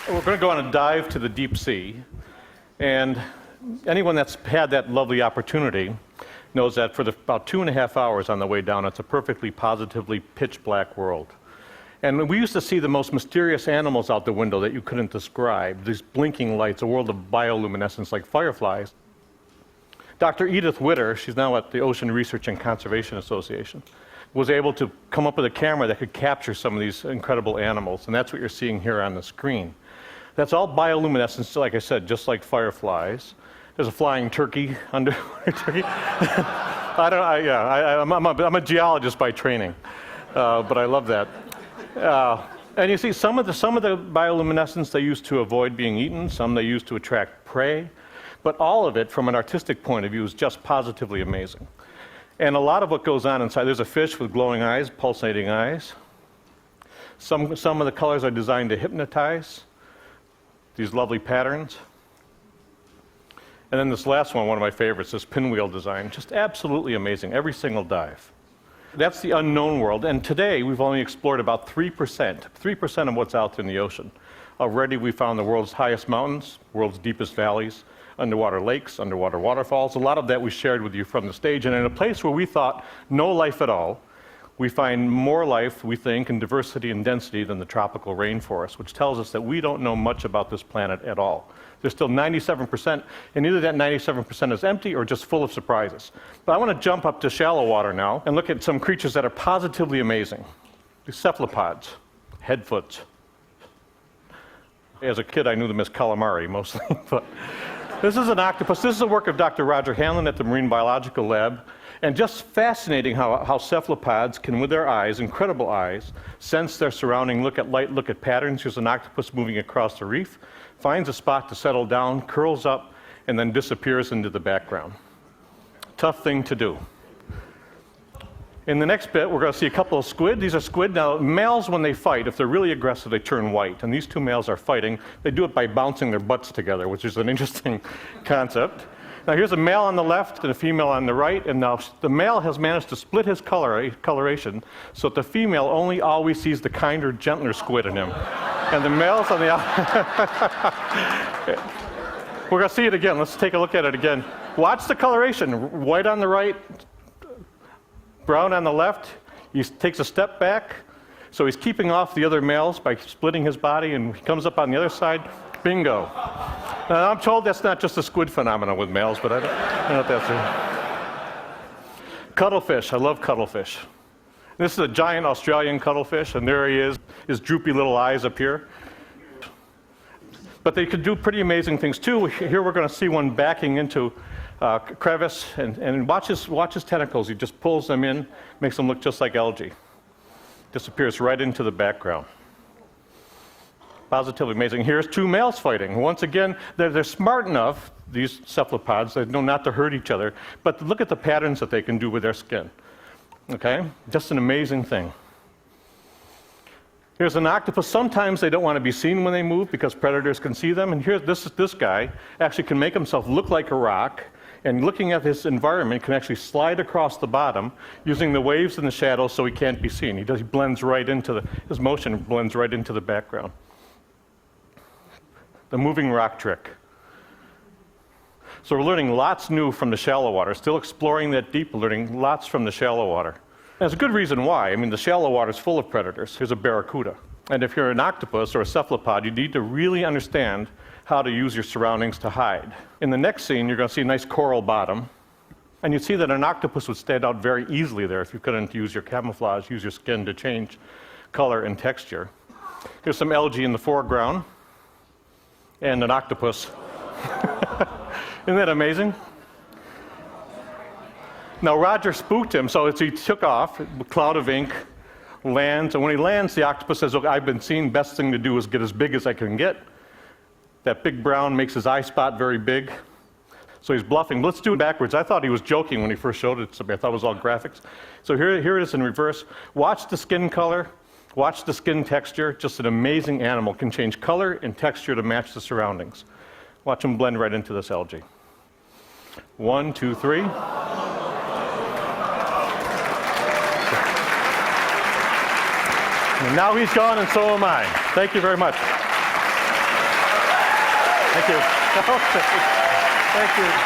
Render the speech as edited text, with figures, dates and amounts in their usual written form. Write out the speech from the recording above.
We're going to go on a dive to the deep sea, and anyone that's had that lovely opportunity knows that for about 2.5 hours on the way down, it's a perfectly positively pitch black world. And we used to see the most mysterious animals out the window that you couldn't describe, these blinking lights, a world of bioluminescence like fireflies. Dr. Edith Witter, she's now at the Ocean Research and Conservation Association, was able to come up with a camera that could capture some of these incredible animals, and that's what you're seeing here on the screen. That's all bioluminescence, like I said, just like fireflies. There's a flying turkey under turkey. I'm a geologist by training, but I love that. And you see some of the bioluminescence they use to avoid being eaten, some they use to attract prey, but all of it, from an artistic point of view, is just positively amazing. And a lot of what goes on inside, there's a fish with glowing eyes, pulsating eyes. Some of the colors are designed to hypnotize. These lovely patterns. And then this last one of my favorites, this pinwheel design, just absolutely amazing, every single dive. That's the unknown world, and today we've only explored about 3% of what's out there in the ocean. Already we found the world's highest mountains, world's deepest valleys, underwater lakes, underwater waterfalls. A lot of that we shared with you from the stage, and in a place where we thought no life at all, we find more life, we think, in diversity and density than the tropical rainforest, which tells us that we don't know much about this planet at all. There's still 97%, and either that 97% is empty or just full of surprises. But I want to jump up to shallow water now and look at some creatures that are positively amazing. These cephalopods, headfoots. As a kid, I knew them as calamari mostly, but this is an octopus. This is the work of Dr. Roger Hanlon at the Marine Biological Lab. And just fascinating how cephalopods can, with their eyes, incredible eyes, sense their surrounding, look at light, look at patterns. Here's an octopus moving across the reef, finds a spot to settle down, curls up, and then disappears into the background. Tough thing to do. In the next bit, we're going to see a couple of squid. These are squid. Now, males, when they fight, if they're really aggressive, they turn white. And these two males are fighting. They do it by bouncing their butts together, which is an interesting concept. Now here's a male on the left and a female on the right, and now the male has managed to split his coloration so that the female only always sees the kinder, gentler squid in him. And the male's on the We're going to see it again. Let's take a look at it again. Watch the coloration. White on the right, brown on the left. He takes a step back, so he's keeping off the other males by splitting his body, and he comes up on the other side. Bingo. Now, I'm told that's not just a squid phenomenon with males, but I don't know if that's it. Cuttlefish. I love cuttlefish. This is a giant Australian cuttlefish, and there he is, his droopy little eyes up here. But they could do pretty amazing things too. Here we're going to see one backing into a crevice, and watch his tentacles. He just pulls them in, makes them look just like algae. Disappears right into the background. Positively amazing. Here's two males fighting. Once again, they're smart enough, these cephalopods, they know not to hurt each other, but look at the patterns that they can do with their skin. Okay? Just an amazing thing. Here's an octopus. Sometimes they don't want to be seen when they move because predators can see them. And here's this guy actually can make himself look like a rock, and looking at his environment can actually slide across the bottom using the waves and the shadows so he can't be seen. He blends right into his motion blends right into the background. The moving rock trick. So we're learning lots new from the shallow water, still exploring that deep, learning lots from the shallow water. And there's a good reason why. I mean, the shallow water is full of predators. Here's a barracuda. And if you're an octopus or a cephalopod, you need to really understand how to use your surroundings to hide. In the next scene, you're going to see a nice coral bottom. And you'd see that an octopus would stand out very easily there if you couldn't use your camouflage, use your skin to change color and texture. Here's some algae in the foreground. And an octopus. Isn't that amazing? Now Roger spooked him, so he took off, a cloud of ink, lands, and when he lands, the octopus says, "Look, I've been seen, best thing to do is get as big as I can get." That big brown makes his eye spot very big, so he's bluffing. Let's do it backwards. I thought he was joking when he first showed it to me. I thought it was all graphics. So here it is in reverse. Watch the skin color. Watch the skin texture. Just an amazing animal. Can change color and texture to match the surroundings. Watch him blend right into this algae. 1, 2, 3. And now he's gone, and so am I. Thank you very much. you. Okay. Thank you.